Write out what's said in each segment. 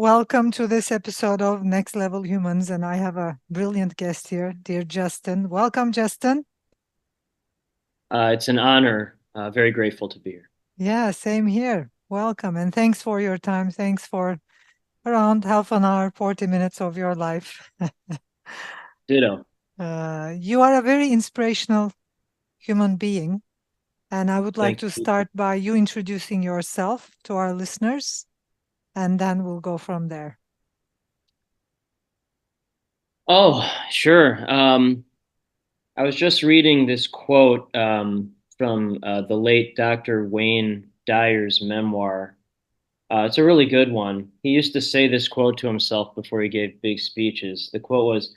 Welcome to this episode of Next Level Humans, and I have a brilliant guest here, dear Justin. Welcome, Justin. It's an honor. Very grateful to be here. Yeah, same here. Welcome, and thanks for your time. Thanks for around half an hour, 40 minutes of your life. Ditto. You are a very inspirational human being, and I would like Thank to you. start by you introducing yourself to our listeners, and then we'll go from there. Oh, sure. I was just reading this quote from the late Dr. Wayne Dyer's memoir. It's a really good one. He used to say this quote to himself before he gave big speeches. The quote was,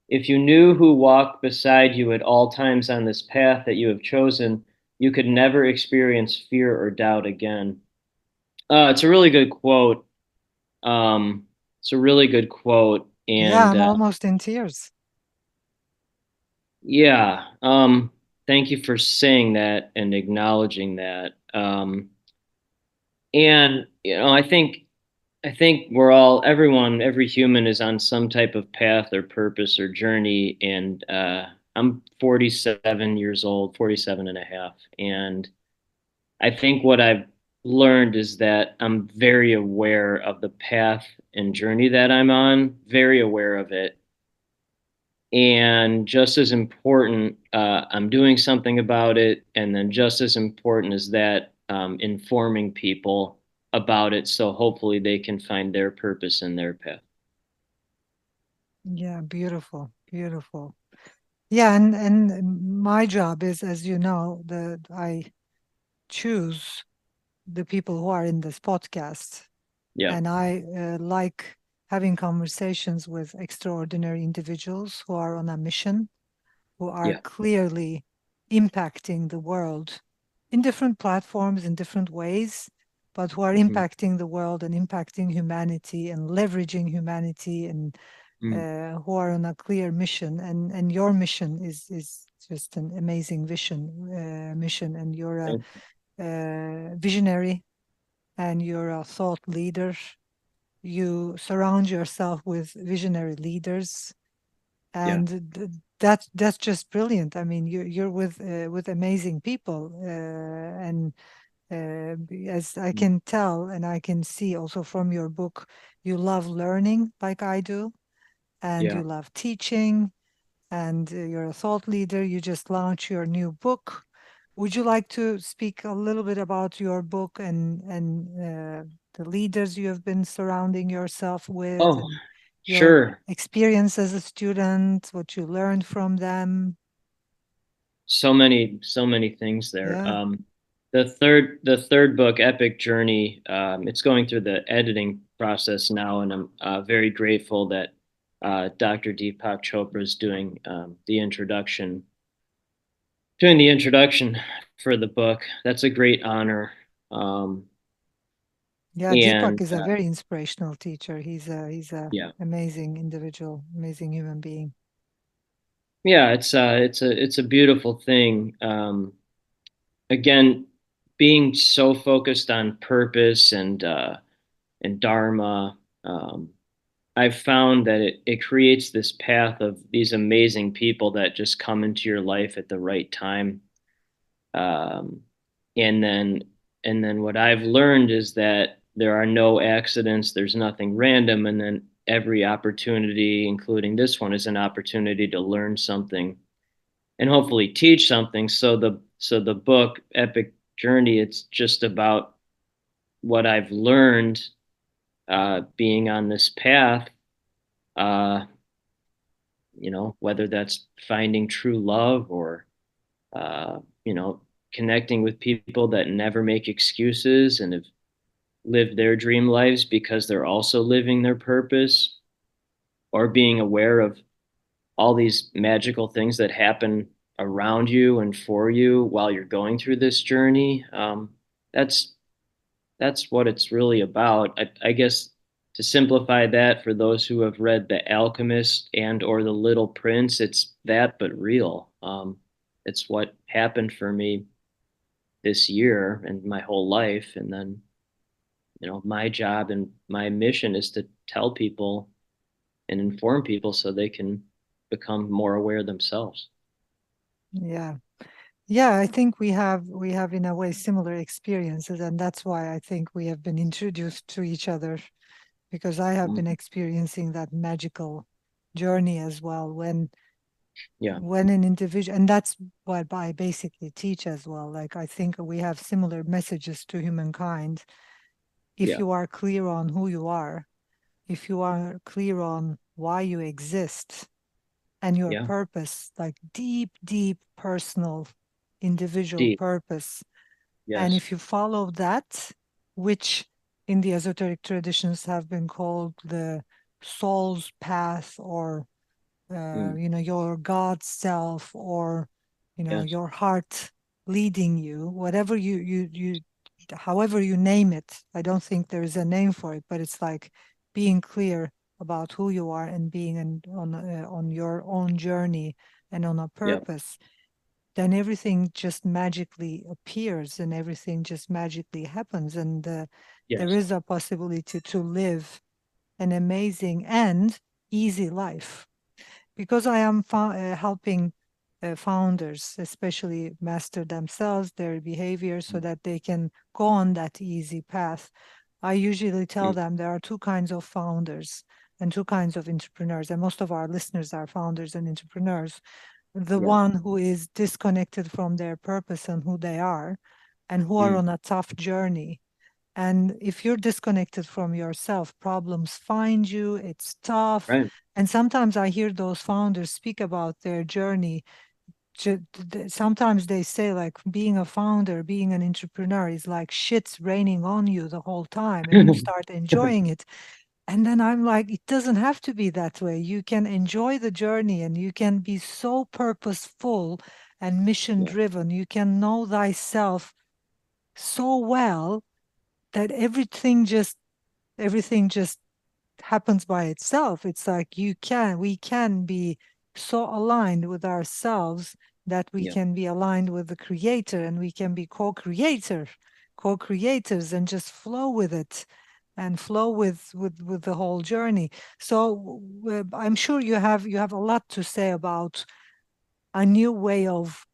"If you knew who walked beside you at all times on this path that you have chosen, you could never experience fear or doubt again." It's a really good quote. Um, it's a really good quote, Yeah, and I'm almost in tears. yeah, thank you for saying that and acknowledging that. And I think we're all everyone, every human is on some type of path or purpose or journey, and I'm 47 years old, 47 and a half, and I think what I've learned is that I'm very aware of the path and journey that I'm on, very aware of it. And just as important, I'm doing something about it. And then just as important is that informing people about it so hopefully they can find their purpose in their path. Yeah, beautiful, beautiful. Yeah, and my job is, as you know, that I choose the people who are in this podcast, Yeah. and I like having conversations with extraordinary individuals who are on a mission, who are Yeah. clearly impacting the world in different platforms, in different ways, but who are Hmm. impacting the world and impacting humanity and leveraging humanity and Mm. who are on a clear mission, and your mission is just an amazing mission, and you're a, Thank visionary, and you're a thought leader. You surround yourself with visionary leaders, Yeah. and that's just brilliant. I mean, you're with amazing people, and as I Mm. can tell, and I can see also from your book, you love learning like I do, and Yeah. you love teaching, and you're a thought leader. You just launched your new book. Would you like to speak a little bit about your book and the leaders you have been surrounding yourself with, Oh, and your sure. experience as a student, what you learned from them? So many things there. Yeah, The third book, Epic Journey, it's going through the editing process now, and I'm very grateful that Dr. Deepak Chopra is doing the introduction for the book. That's a great honor. Um, yeah. Deepak and is a very inspirational teacher. He's a yeah, amazing individual, amazing human being. yeah, it's a beautiful thing. Again, being so focused on purpose and dharma, um, I've found that it creates this path of these amazing people that just come into your life at the right time. Um, and then and then what I've learned is that there are no accidents, there's nothing random, and then every opportunity, including this one, is an opportunity to learn something and hopefully teach something. So the book Epic Journey, it's just about what I've learned being on this path, uh, whether that's finding true love or, uh, you know, connecting with people that never make excuses and have lived their dream lives because they're also living their purpose, or being aware of all these magical things that happen around you and for you while you're going through this journey. That's that's what it's really about. I guess to simplify that for those who have read The Alchemist and or The Little Prince, it's that but real. It's what happened for me this year and my whole life, and then my job and my mission is to tell people and inform people so they can become more aware themselves. Yeah. Yeah, I think we have in a way similar experiences, and that's why I think we have been introduced to each other because I have been Mm. experiencing that magical journey as well Yeah, when an individual, and that's what I basically teach as well. Like I think we have similar messages to humankind. If yeah, you are clear on who you are, if you are clear on why you exist and your yeah, purpose, like deep, deep personal individual deep, purpose. And yes, if you follow that, which in the esoteric traditions have been called the soul's path, or mm, your God self, or yes, your heart leading you, whatever you however you name it. I don't think there is a name for it, but it's like being clear about who you are and being on your own journey and on a yep, purpose. Then everything just magically appears and everything just magically happens, and there yes, is a possibility to live an amazing and easy life. Because I am helping founders, especially master themselves, their behavior, so mm, that they can go on that easy path. I usually tell mm, them there are two kinds of founders and two kinds of entrepreneurs, and most of our listeners are founders and entrepreneurs. The yeah, one who is disconnected from their purpose and who they are, and who are mm, on a tough journey. And if you're disconnected from yourself, problems find you, it's tough. right, And sometimes I hear those founders speak about their journey. Sometimes they say, like, being a founder, being an entrepreneur is like shit's raining on you the whole time, and you start enjoying it. And then I'm like, it doesn't have to be that way. You can enjoy the journey and you can be so purposeful and mission yeah, driven. You can know thyself so well that everything just happens by itself. It's like we can be so aligned with ourselves that we yeah, can be aligned with the creator, and we can be co-creators, and just flow with it and flow with the whole journey. So I'm sure you have a lot to say about a new way of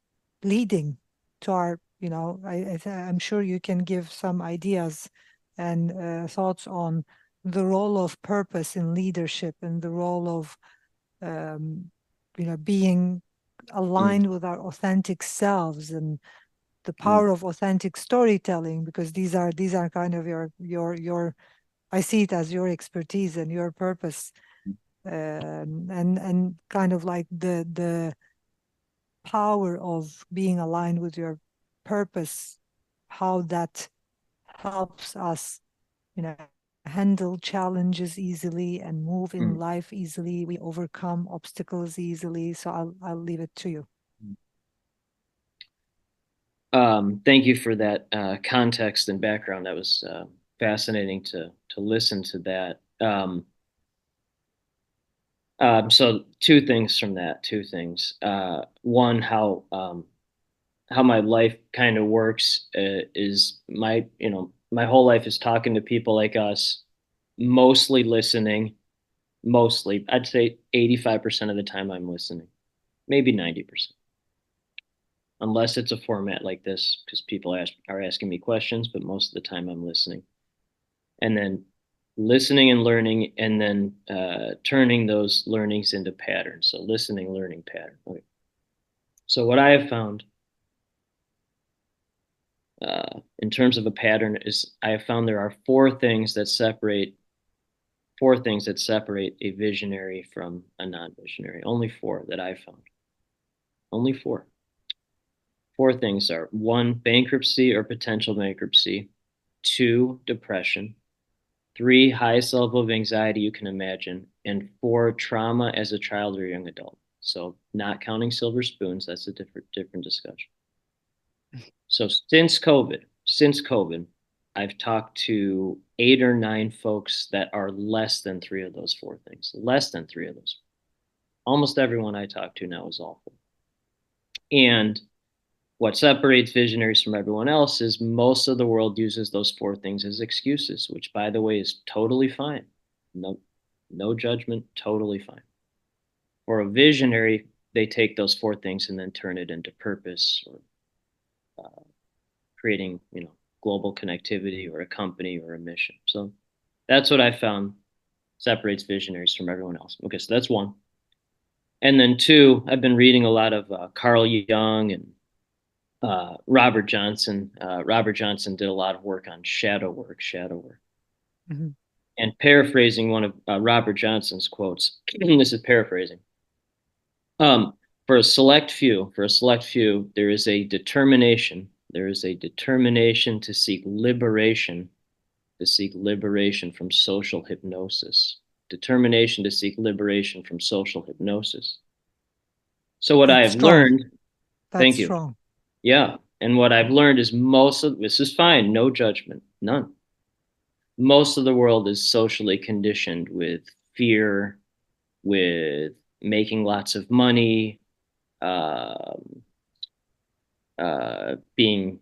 leading to our, I'm sure you can give some ideas and thoughts on the role of purpose in leadership and the role of, um, being mm, aligned with our authentic selves, and the mm, power of authentic storytelling, because these are kind of your I see it as your expertise and your purpose, and kind of like the power of being aligned with your purpose, how that helps us, you know, handle challenges easily and move in mm. life easily. We overcome obstacles easily. So I'll leave it to you. Thank you for that context and background. That was fascinating to listen to that. So two things from that. Two things. One, how my life kind of works is my whole life is talking to people like us, mostly listening. Mostly, I'd say 85% of the time I'm listening, maybe 90%, unless it's a format like this because are asking me questions. But most of the time I'm listening, and then listening and learning, and then turning those learnings into patterns. So listening, learning, pattern. Okay. So what I have found in terms of a pattern is I have found there are four things that separate a visionary from a non-visionary. Only four that I've found. Only four. Four things are: one, bankruptcy or potential bankruptcy; two, depression; three, highest level of anxiety you can imagine; and four, trauma as a child or young adult. So not counting silver spoons, that's a different discussion. So since COVID, I've talked to 8 or 9 folks that are less than three of those four things. Less than three of those. Almost everyone I talk to now is all four. And What separates visionaries from everyone else is most of the world uses those four things as excuses, which, by the way, is totally fine. No, no judgment, totally fine. For a visionary, they take those four things and then turn it into purpose or uh, creating, global connectivity or a company or a mission. So that's what I found separates visionaries from everyone else. Okay, so that's one. And then two, I've been reading a lot of Carl Jung and Robert Johnson. Robert Johnson did a lot of work on shadow work, shadow work. Mhm. And paraphrasing one of Robert Johnson's quotes, this is paraphrasing. Um, for a select few, there is a determination to seek liberation from social hypnosis. Determination to seek liberation from social hypnosis. So what I That's have strong. learned, That's thank you. strong. Yeah. And what I've learned is most of this is fine, no judgment, none. Most of the world is socially conditioned with fear, with making lots of money, um, being,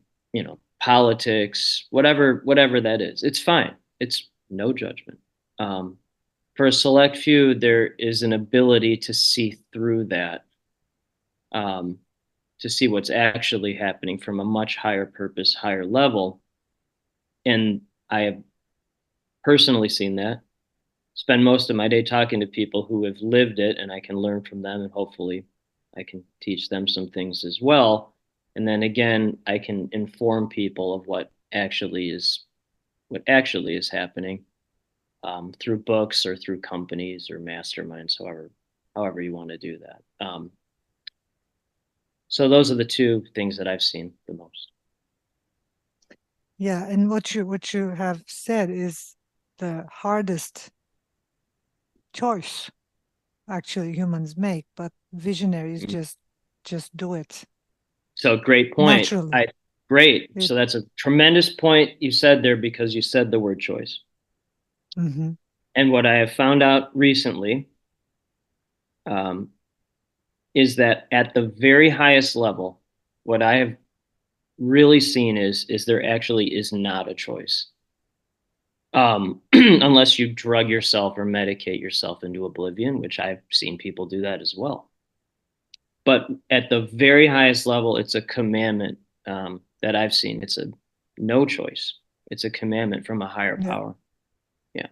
politics, whatever that is. It's fine. It's no judgment. Um, for a select few, there is an ability to see through that, um, to see what's actually happening from a much higher purpose, higher level. And I have personally seen that. Spend most of my day talking to people who have lived it, and I can learn from them, and hopefully, I can teach them some things as well. And then again, I can inform people of what actually is happening through books or through companies or masterminds, however you want to do that. So those are the two things that I've seen the most. Yeah, and what you have said is the hardest choice actually humans make, but visionaries Mhm. just do it So great point. naturally. I Great. It So that's a tremendous point you said there because you said the word choice. hmm And what I have found out recently um, is that at the very highest level, what I have really seen is there actually is not a choice, unless you drug yourself or medicate yourself into oblivion, which I've seen people do that as well. But at the very highest level, it's a commandment that I've seen. It's a no choice. It's a commandment from a higher yeah. power. Yeah,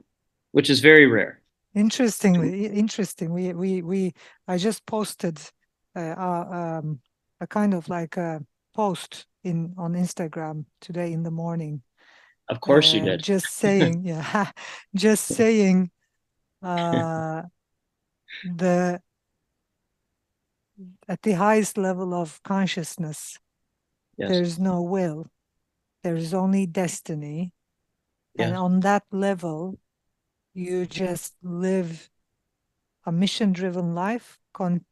which is very rare. Interesting. We I just posted a kind of like a post in on Instagram today in the morning, Of course you did. just saying, yeah, just saying uh, the at the highest level of consciousness, Yes. there's no will, there is only destiny, and Yes. on that level, you just live a mission driven life,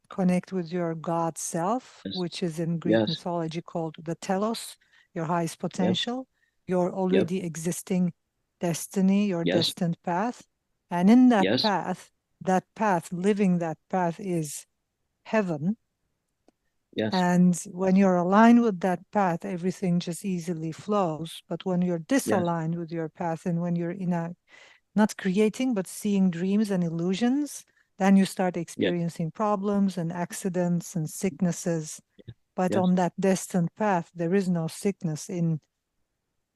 connect with your God self, Yes. which is in Greek Yes. mythology called the telos, your highest Yep. potential, your Yep. already existing destiny, your Yes. destined path. And in Yes. that path, living that path is heaven. Yes. And when you're aligned with that path, everything just easily flows. But when you're Yes. disaligned with your path and when you're in a not creating, but seeing dreams and illusions, then you start Yes. experiencing problems and accidents and sicknesses. But Yes. on that destined path, there is no sickness in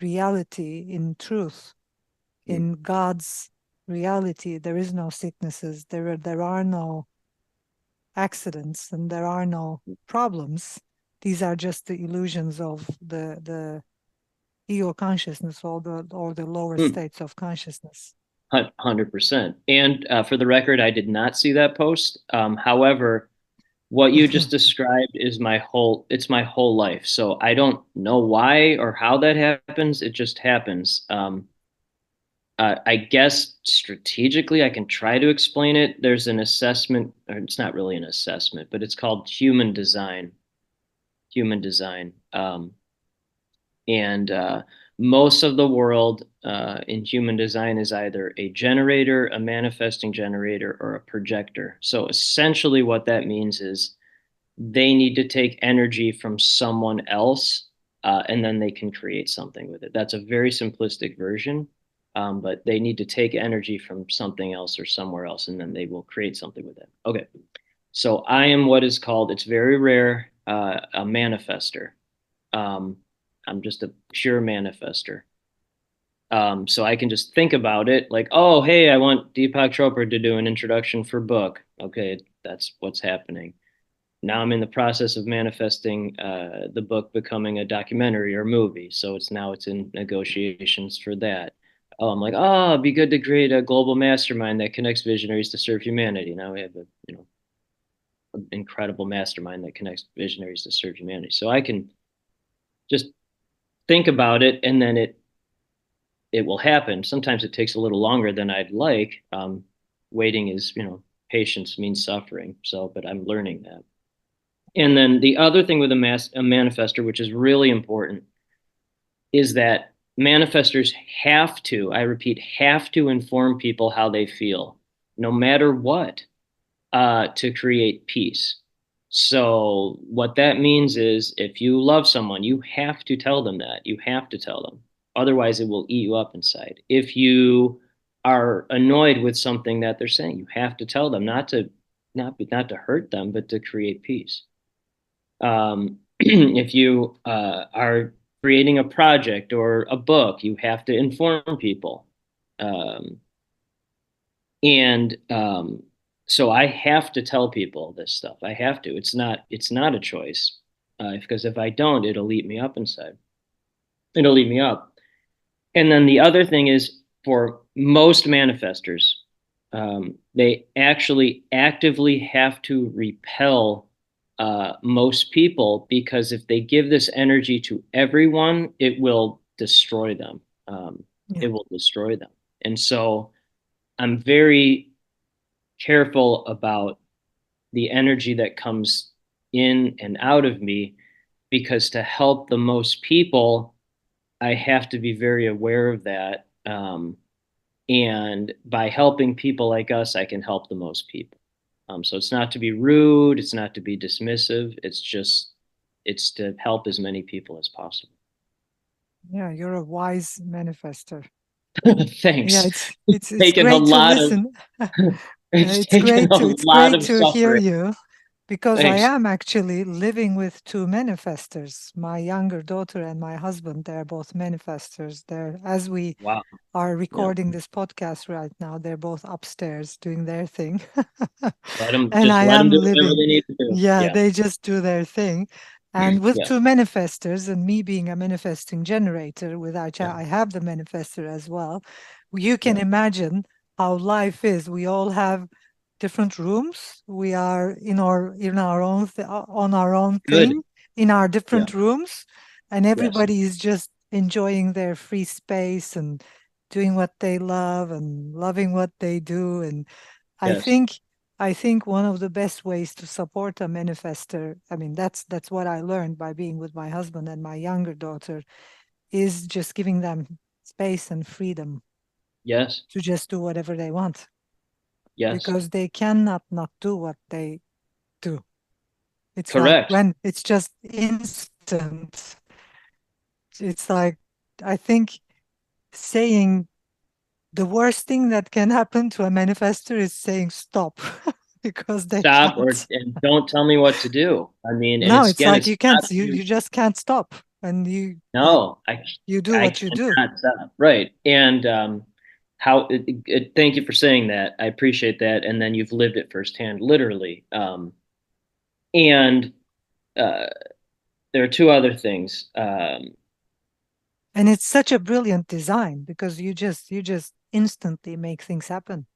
reality, in truth, Mm. in God's reality. There is no sicknesses. There are no accidents and there are no problems. These are just the illusions of the ego consciousness or the lower Mm. states of consciousness. 100%. And for the record, I did not see that post. However, what you just described it's my whole life. So I don't know why or how that happens. It just happens. I guess strategically, I can try to explain it. There's an assessment, or it's not really an assessment, but it's called human design. Human design. And most of the world in human design is either a generator, a manifesting generator, or a projector. So essentially, what that means is they need to take energy from someone else, and then they can create something with it. That's a very simplistic version, but they need to take energy from something else or somewhere else, and then they will create something with it. Okay. So I am what is called, it's very rare, a manifester. Um, I'm just a pure manifester. So I can just think about it like, oh, hey, I want Deepak Chopra to do an introduction for book. Okay, that's what's happening. Now I'm in the process of manifesting the book becoming a documentary or movie. So it's in negotiations for that. Oh, I'm like, oh, it'd be good to create a global mastermind that connects visionaries to serve humanity. Now we have a an incredible mastermind that connects visionaries to serve humanity. So I can just think about it, and then it will happen. Sometimes it takes a little longer than I'd like. Waiting is, patience means suffering. So, but I'm learning that. And then the other thing with a manifester, which is really important, is that manifestors have to, I repeat, have to inform people how they feel, no matter what, to create peace. So what that means is if you love someone, you have to tell them that. You have to tell them. Otherwise, it will eat you up inside. If you are annoyed with something that they're saying, you have to tell them, not to hurt them, but to create peace. If you are creating a project or a book, you have to inform people. Um, and so I have to tell people this stuff. I have to. It's not a choice. Because if I don't, it'll eat me up inside. It'll eat me up. And then the other thing is for most manifestors, they actually actively have to repel most people, because if they give this energy to everyone, it will destroy them. Yeah. It will destroy them. And so I'm very careful about the energy that comes in and out of me, because to help the most people, I have to be very aware of that. And by helping people like us, I can help the most people. So it's not to be rude, it's not to be dismissive, it's to help as many people as possible. Yeah, you're a wise manifester. Yeah, Thanks. it's Taken a great to lot of listen. it's It's taken great a to it's lot great of to hear suffering. you, because I Thanks. am actually living with two manifestors. My younger daughter and my husband, they're both manifestors. They're, as we Wow. are Yeah. recording this podcast right now, they're both upstairs doing their thing. And Just I let them am do whatever living. they need to do. Yeah, Yeah. they just do their thing. And with Yeah. two manifestors, and me being a manifesting generator, with Yeah. I have the manifestor as well. You can Yeah. imagine how life is. We all have different rooms. We are in our own on our own Good. thing in our Yeah. different rooms, and Yes. everybody is just enjoying their free space and doing what they love and loving what they do. And I Yes. think I think one of the best ways to support a manifester, I mean, that's what I learned by being with my husband and my younger daughter, is just giving them space and freedom Yes. to just do whatever they want, Yes. because they cannot not do what they do. It's like Correct. when it's just instant. It's like, I think saying the worst thing that can happen to a manifester is saying stop, because they Stop or can't. and don't tell me what to do. I mean, and No, it's it's again, like it's you can't, not you to just can't stop, and no, you do I what you do. cannot stop. Right. And thank you for saying that. I appreciate that. And then you've lived it firsthand, literally. And uh, there are two other things. And it's such a brilliant design, because you just instantly make things happen.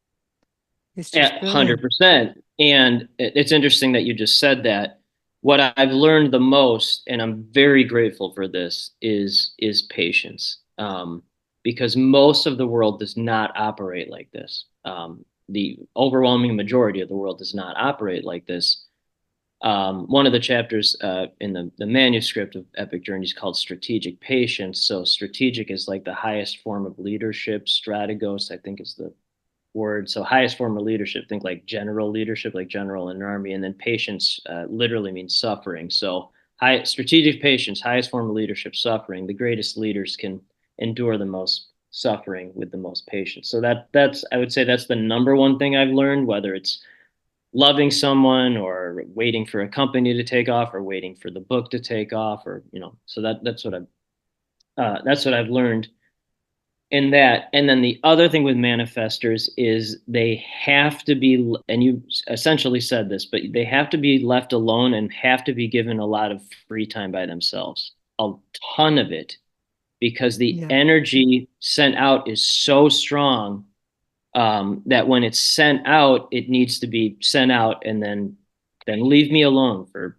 It's just At brilliant. 100%. And it's interesting that you just said that. What I've learned the most, and I'm very grateful for this, is patience. Because most of the world does not operate like this. The overwhelming majority of the world does not operate like this. One of the chapters in the manuscript of Epic Journey is called Strategic Patience. So strategic is like the highest form of leadership. Strategos, I think, is the word. So highest form of leadership, think like general leadership, like general in an army, and then patience literally means suffering. So high strategic patience, highest form of leadership, suffering. The greatest leaders can endure the most suffering with the most patience. So that's I would say that's the number one thing I've learned, whether it's loving someone or waiting for a company to take off or waiting for the book to take off or so that's what I've learned in that. And then the other thing with manifestors is they have to be, and you essentially said this, but they have to be left alone and have to be given a lot of free time by themselves, a ton of it, because the Yeah. energy sent out is so strong that when it's sent out, it needs to be sent out and then leave me alone for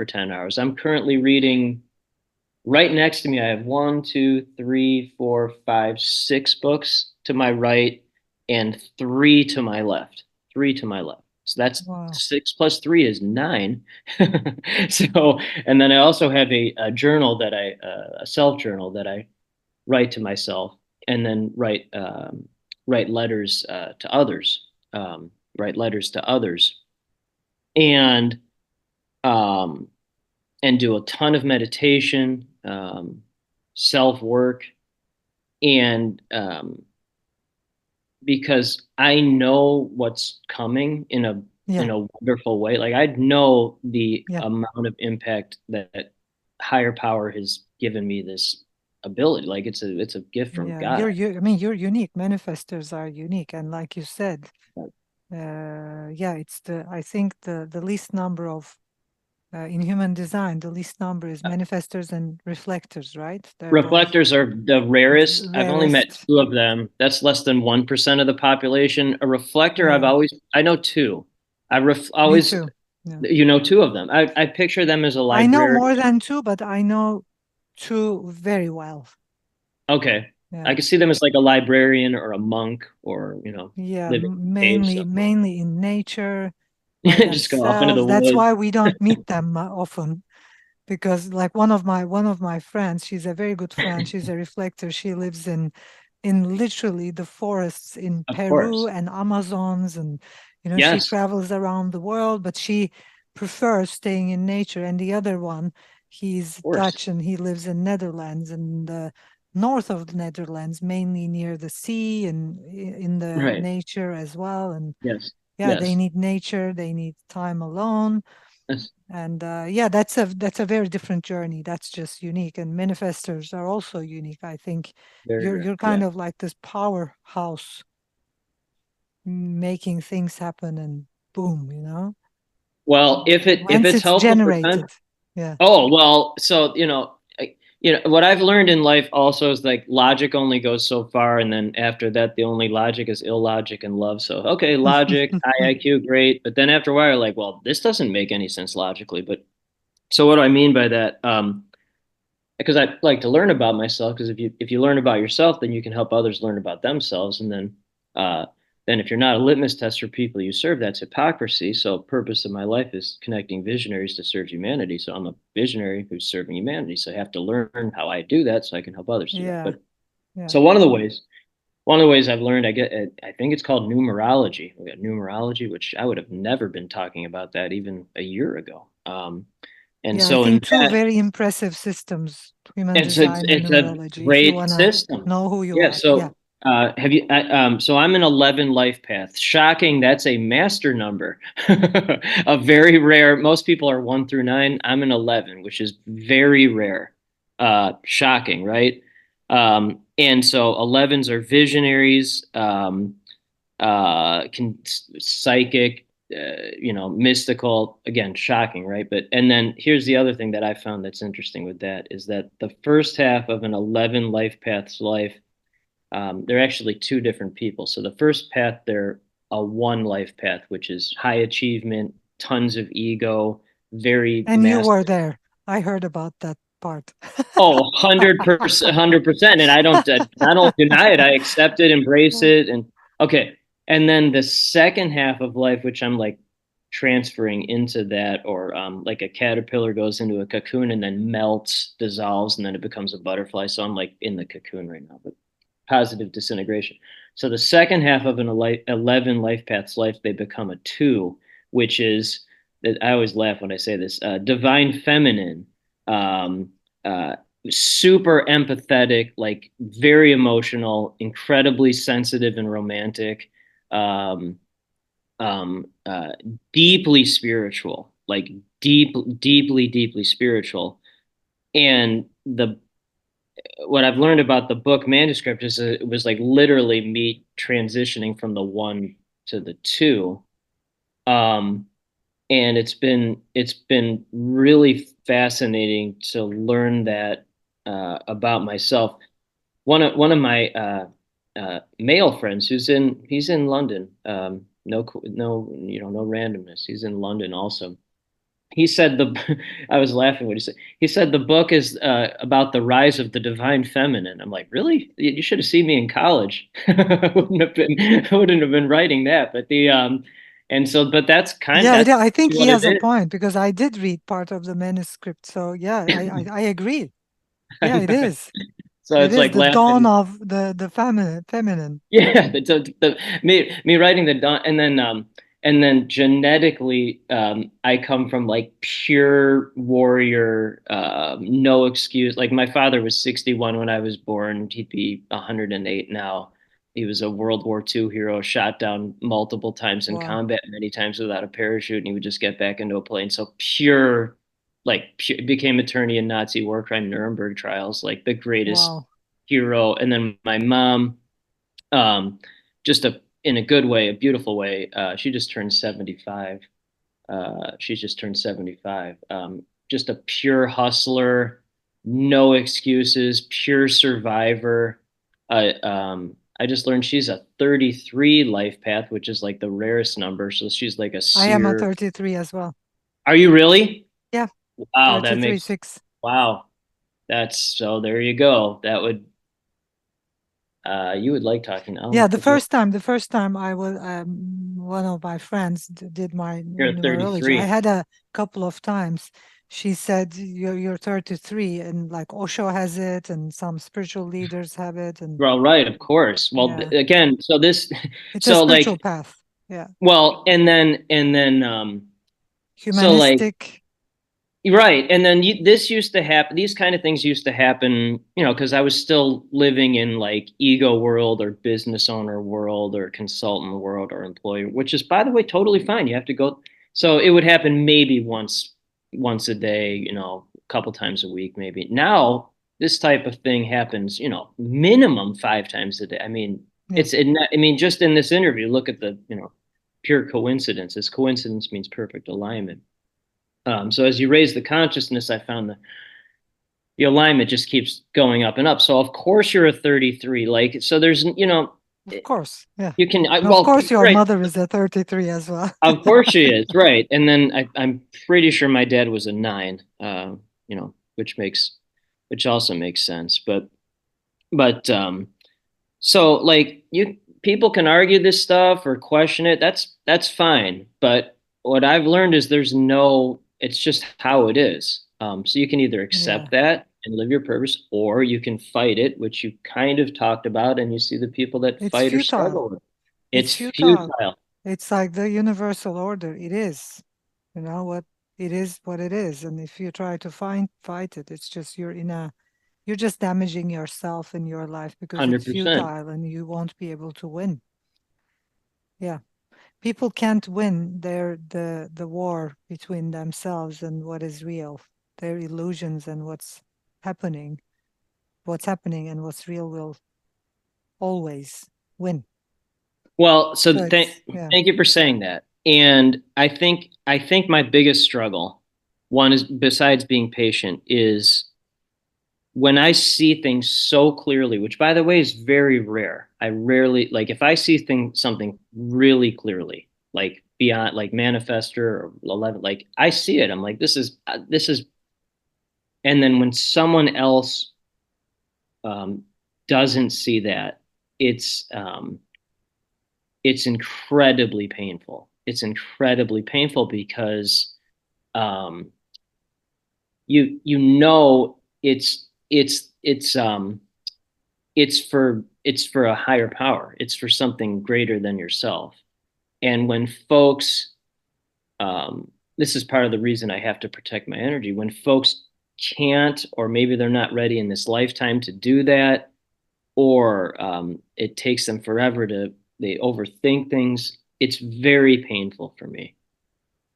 10 hours. I'm currently reading. Right next to me, I have one, two, three, four, five, six books to my right and three to my left. Three to my left. So that's Wow. six plus three is nine. So, and then I also have a journal a self journal that I write to myself, and then write letters to others. Write letters to others, and um, and do a ton of meditation, self work, and because I know what's coming in Yeah. a wonderful way. Like I know the Yeah. amount of impact that higher power has given me this ability. Like it's a gift from Yeah. God. I mean, you're unique. Manifestors are unique. And like you said, yeah, I think the least number of, in human design, the least number is manifestors and reflectors, right? They're both Reflectors are the rarest. I've only met rarest. two of them. That's less than 1% of the population. A reflector, Yeah. I know two. Me Always, too. Yeah. you know, two of them. I picture them as a I know librarian. more than two, but I know two very well. Okay. I Yeah. could see them as like a librarian or a monk or, Yeah, living in a cave mainly somewhere. mainly in nature by Just go off into the themselves. That's woods. why we don't meet them often, because like one of my friends, she's a very good friend. She's a reflector. She lives in literally the forests in Of Peru course. and Amazons, and she Yes, travels around the world, but she prefers staying in nature. And the other one, he's of course. Dutch and he lives in Netherlands, in the north of the Netherlands, mainly near the sea and in the Right. nature as well. And Yes. yeah, they Yes. need nature, they need time alone. That's And yeah, that's a very different journey. That's just unique. And manifestors are also unique. I think very you're rare. you're Yeah. kind of like this powerhouse, making things happen and boom, Well, if once it's it's helpful for 10. generated. Yeah. Oh, well, so, what I've learned in life also is like logic only goes so far, and then after that, the only logic is illogic and love. So, okay, logic, high IQ, great, but then after a while, like, well, this doesn't make any sense logically. But so, what do I mean by that? Because I like to learn about myself. Because if you learn about yourself, then you can help others learn about themselves, and uh, then if you're not a litmus test for people you serve, that's hypocrisy. So, purpose of my life is connecting visionaries to serve humanity. So, I'm a visionary who's serving humanity. So, I have to learn how I do that so I can help others do that. Yeah. But Yeah. so one of the ways I've learned, I think it's called numerology. We got numerology, which I would have never been talking about that even a year ago. And Yeah, I so in think two that, very impressive systems, human it's a design and it's a numerology, if you great want to system. know who you Yeah. are. Yeah. So have you? So I'm an 11 life path. Shocking. That's a master number. A very rare. Most people are 1 through 9. I'm an 11, which is very rare. Shocking, right? And so 11s are visionaries. Can psychic, mystical. Again, shocking, right? But and then here's the other thing that I found that's interesting with that is that the first half of an 11 life path's life, they're actually two different people. So the first path, they're a one life path, which is high achievement, tons of ego, very And you mass. were there. I heard about that part. Oh, 100%, 100%. And I don't deny it. I accept it, embrace it. And okay. And then the second half of life, which I'm like transferring into that, or like a caterpillar goes into a cocoon and then melts, dissolves, and then it becomes a butterfly. So I'm like in the cocoon right now. But positive disintegration. So the second half of an 11 life paths life, they become a two, which is, I always laugh when I say this, divine feminine, um, uh, super empathetic, like very emotional, incredibly sensitive and romantic, um, um, uh, deeply spiritual, like deeply spiritual. And the what I've learned about the book manuscript is that it was like literally me transitioning from the one to the two. Um, and it's been really fascinating to learn that about myself. One of my male friends he's in London. No, no randomness. He's in London also. He said I was laughing when he said, the book is about the rise of the divine feminine. I'm like, really? You should have seen me in college. I wouldn't have been writing that. And so, but Yeah, that's I think he what it has a is. point because I did read part of the manuscript. So yeah, I agree. Yeah, it is. So It it's is like the dawn laughing. of the feminine. Yeah, me writing the dawn, and then genetically, I come from like pure warrior, no excuse. Like my father was 61 when I was born. He'd be 108 now. He was a World War II hero, shot down multiple times in Wow, combat, many times without a parachute, and he would just get back into a plane. So pure, like pure, became attorney in Nazi war crime Nuremberg trials, like the greatest wow. hero. And then my mom, just in a good way, a beautiful way. She just turned 75. She's just turned 75. Just a pure hustler, no excuses, pure survivor. I just learned she's a 33 life path, which is like the rarest number. So she's like a I am a seer. 33 as well. Are you really? Yeah, Wow, that 33 makes 6. wow. That's so there you go. That would you would like talking. Yeah, If you the first time I was, one of my friends did my you're a numerology. I 33. had a couple of times. She said you're 33, and like Osho has it, and some spiritual leaders have it, and Well, right, of course. Well, yeah, again, so this, it's a so spiritual like, path. Yeah, well, so like, humanistic. right, and then this used to happen. These kind of things used to happen, because I was still living in like ego world or business owner world or consultant world or employee, which is, by the way, totally fine. You have to go. So it would happen maybe once a day, a couple times a week, maybe. Now this type of thing happens, minimum 5 times a day. I mean, Yeah, I mean, just in this interview, look at the, pure coincidences. Coincidence means perfect alignment. So as you raise the consciousness, I found the alignment just keeps going up and up. So of course you're a 33. Like, so there's, of course. Yeah, you can, and of well, course your right. mother is a 33 as well. Of course she is, right. And then I'm pretty sure my dad was a nine, which also makes sense. But so like people can argue this stuff or question it. That's fine. But what I've learned is it's just how it is. So you can either Yeah, accept that and live your purpose, or you can fight it, which you kind of talked about, and you see the people that it's fight or futile. struggle with it. It's It's futile. futile. It's like the universal order. It is. You know what? It is what it is. And if you try to fight it, it's just you're just damaging yourself in your life because it's 100%. futile and you won't be able to win. Yeah. People can't win the war between themselves and what is real. Their illusions and happening. What's happening and what's real will always win. Well, So so it's yeah, thank you for saying that. And I think my biggest struggle, one is, besides being patient, is when I see things so clearly, which by the way is very rare. I rarely, like, if I see something really clearly, like beyond, like manifestor or 11, like I see it. I'm like, this is, and then when someone else um, doesn't see that, it's um, it's incredibly painful. It's incredibly painful because um, you know it's it's for it's for a higher power. It's for something greater than yourself. And when folks, this is part of the reason I have to protect my energy. When folks can't, or maybe they're not ready in this lifetime to do that, or it takes them forever to, they overthink things. It's very painful for me.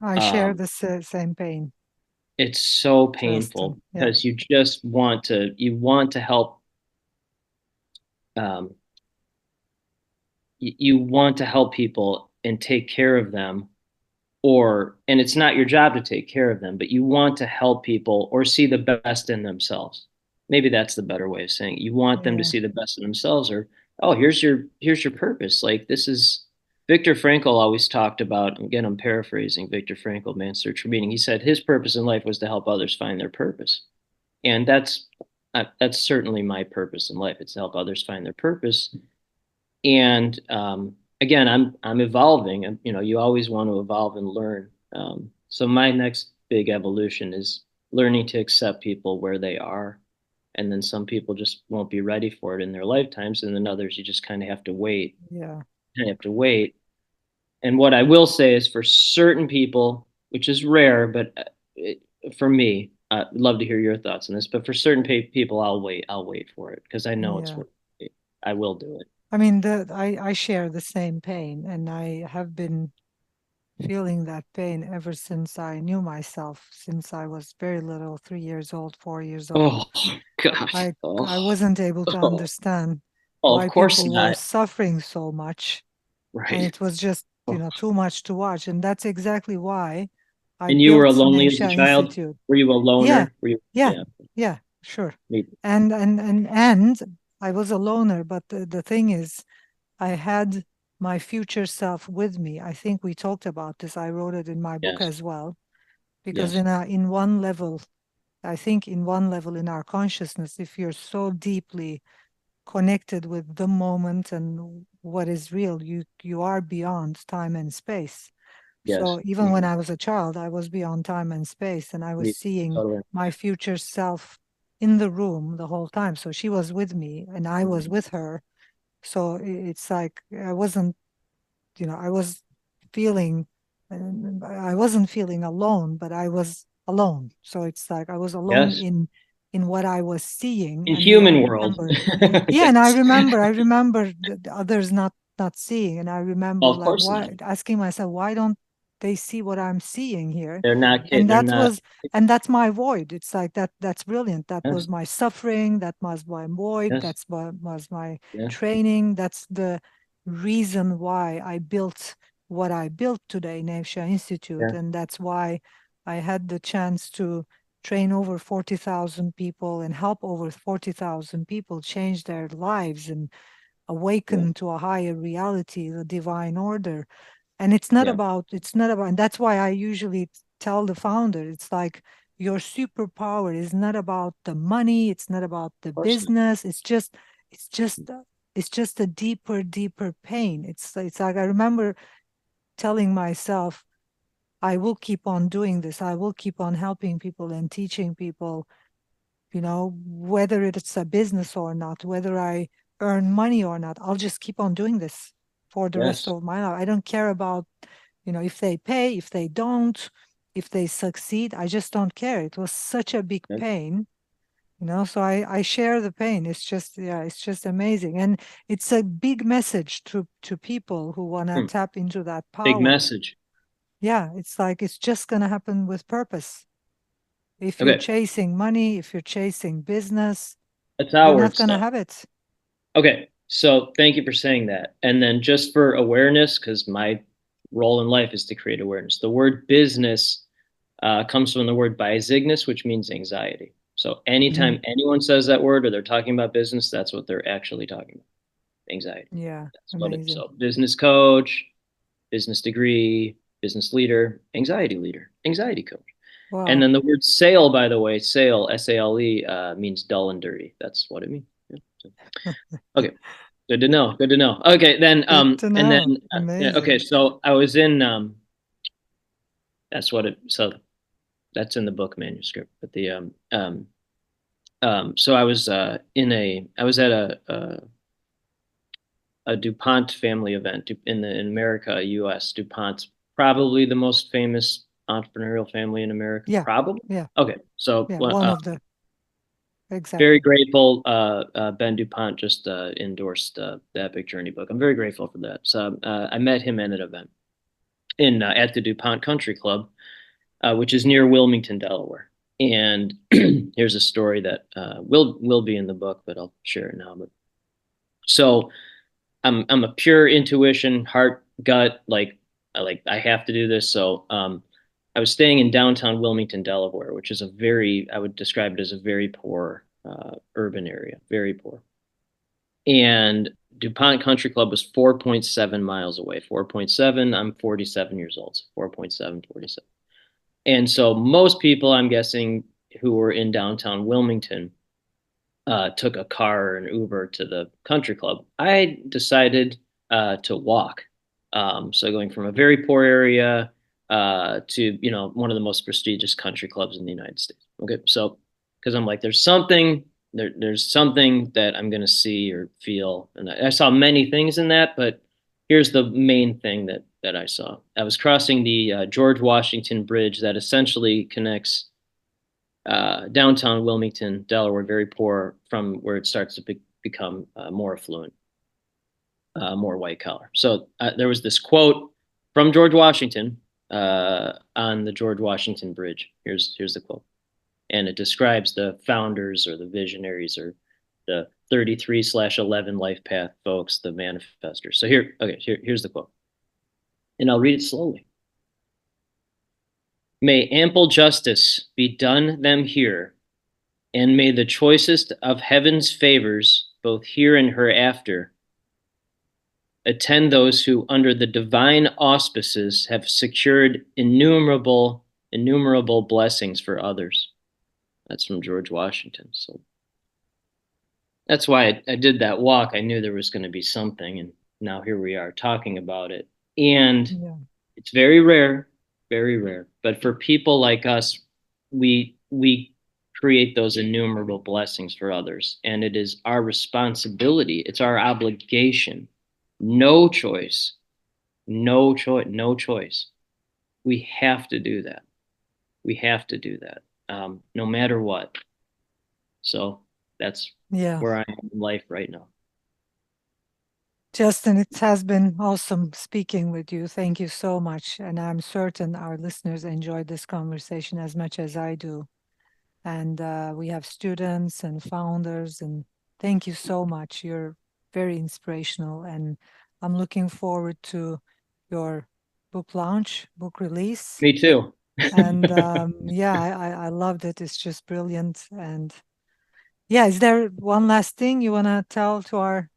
I share Um, the same pain, it's so painful Justin. Yeah, because you just want to, you want to help, um, you want to help people and take care of them, or, and it's not your job to take care of them, but you want to help people or see the best in themselves. Maybe that's the better way of saying it. You want them to yeah, see the best in themselves, or, oh, here's your purpose. Like, this is, Viktor Frankl always talked about, again, I'm paraphrasing Viktor Frankl, Man's Search for Meaning. He said his purpose in life was to help others find their purpose. And that's certainly my purpose in life. It's to help others find their purpose. And again, I'm evolving. And, you always want to evolve and learn. So my next big evolution is learning to accept people where they are. And then some people just won't be ready for it in their lifetimes, and then others you just kind of have to wait. yeah, Kind of have to wait. And what I will say is, for certain people, which is rare, but for me, I'd love to hear your thoughts on this. But for certain people, I'll wait. I'll wait for it because I know it's yeah. worth it. I will do it. I mean, I share the same pain, and I have been feeling that pain ever since I knew myself, since I was very little, 3 years old, 4 years old. Oh gosh. I wasn't able to Oh, understand oh, of why course people were not. suffering so much, and Right. it was just, Oh. too much to watch. And that's exactly why I And you were built lonely as a Nevsha child? Institute. Were you a Yeah, loner? Were you? yeah, Yeah. yeah, sure. Me. And I was a loner, but the thing is, I had my future self with me. I think we talked about this. I wrote it in my book Yes. as well, because Yes. in one level, I think in one level in our consciousness, if you're so deeply connected with the moment and what is real, you are beyond time and space. Yes. So even when Mm-hmm. I was a child, I was beyond time and space, and I was Me. seeing Totally. my future self in the room the whole time. So she was with me, and I was with her. So it's like I wasn't, I was feeling, I wasn't feeling alone, but I was alone. So it's like I was alone Yes. in what I was seeing, In and then I human world. remember, yeah, and Yes. I remember the others not seeing, and I Oh, remember of like course not. why asking myself, why don't they see what I'm seeing here? They're not kid. And They're that not. was, and that's my void. It's like that's brilliant. That was Yes. my suffering. That was my void. Yes. That's what was my Yeah. training. That's the reason why I built what I built today, Nevsha Institute, Yeah. and that's why I had the chance to train over 40,000 people and help over 40,000 people change their lives and Yeah. awaken to a higher reality, the divine order. And Yeah. Of it's not about, and that's why I usually tell the founder, it's like your superpower is not about the money, it's not about the course not. business, it's just, it's just a deeper pain. It's like I remember telling myself, I will keep on doing this. I will keep on helping people and teaching people, whether it's a business or not, whether I earn money or not, I'll just keep on doing this for the rest Yes. of my life. I don't care about, if they pay, if they don't, if they succeed, I just don't care. It was such a big Yeah. pain, so I share the pain. It's just, yeah, it's just amazing. And it's a big message to people who want to Hmm. tap into that Big power. message. Yeah, it's like it's just going to happen with purpose. If you're Okay. chasing money, if you're chasing business, That's you're not outward going to stuff. have it. Okay. So thank you for saying that. And then just for awareness, because my role in life is to create awareness. The word business comes from the word bizigness, which means anxiety. So Mm, anytime anyone says that word or they're talking about business, that's what they're actually talking about. Anxiety. yeah, That's what it. amazing. So business coach, business degree, business leader, anxiety coach. And Wow. then the word sale, by the way, sale, S-A-L-E, means dull and dirty. That's what it means. Yeah. So, okay. Good to know. Good to know. Okay, then Good to and then know. yeah, okay, Amazing. so I was in that's what it so that's in the book manuscript. But the so I was in a I was at a a DuPont family event in America, U.S. DuPont's probably the most famous entrepreneurial family in America. Yeah, Probably. yeah, Okay, so yeah. One of the very exactly. grateful. Ben DuPont just endorsed the Epic Journey book. I'm very grateful for that. So I met him at an event in at the DuPont Country Club, which is near Wilmington, Delaware. And here's a story that will be in the book, but I'll share it now. But so I'm a pure intuition, heart, gut, like I have to do this. So I was staying in downtown Wilmington, Delaware, which is a very I would describe it as a very poor urban area, very poor. And DuPont Country Club was 4.7 miles away. 4.7, I'm 47 years old. So 4.7, 47. And so most people, I'm guessing, who were in downtown Wilmington took a car or an Uber to the country club. I decided to walk. So going from a very poor area to one of the most prestigious country clubs in the United States. Okay, so because I'm like, there's something that I'm gonna see or feel, and I saw many things in that, but here's the main thing that I saw. I was crossing the George Washington Bridge that essentially connects downtown Wilmington, Delaware, very poor, from where it starts to become more affluent, more white collar. So there was this quote from George Washington on the George Washington Bridge. Here's the quote, and it describes the founders or the visionaries or the 33/11 life path folks, the manifestors. So here's the quote, and I'll read it slowly. May ample justice be done them here, and may the choicest of heaven's favors, both here and hereafter, attend those who, under the divine auspices, have secured innumerable blessings for others. That's from George Washington. So that's why I did that walk. I knew there was going to be something, and now here we are talking about it. And Yeah, it's very rare, very rare. But for people like us, we create those innumerable blessings for others, and it is our responsibility. It's our obligation. No choice, no choice, no choice. We have to do that. We have to do that, no matter what. So that's yeah. where I am in life right now. Justin, it has been awesome speaking with you. Thank you so much. And I'm certain our listeners enjoyed this conversation as much as I do. And we have students and founders, and thank you so much. You're very inspirational. And I'm looking forward to your book launch, book release. Me too. And yeah, I loved it. It's just brilliant. And yeah, is there one last thing you want to tell to our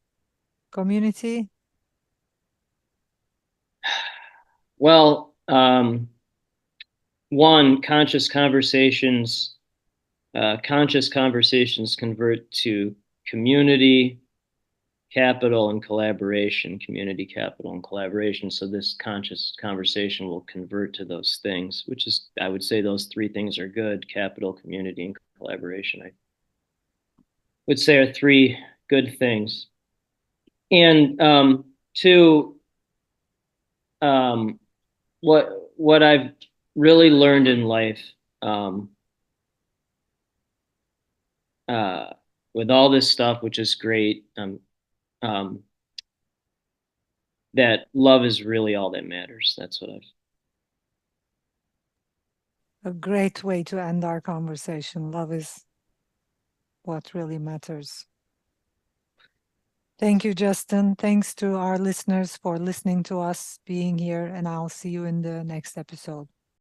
community? Well, one, conscious conversations convert to community, capital, and collaboration, community, capital, and collaboration. So this conscious conversation will convert to those things, which is, I would say those three things are good: capital, community, and collaboration. I would say are three good things. And two, um, what I've really learned in life, um, uh, with all this stuff, which is great, um, that love is really all that matters. That's what I've. A great way to end our conversation. Love is what really matters. Thank you, Justin. Thanks to our listeners for listening to us, being here, and I'll see you in the next episode.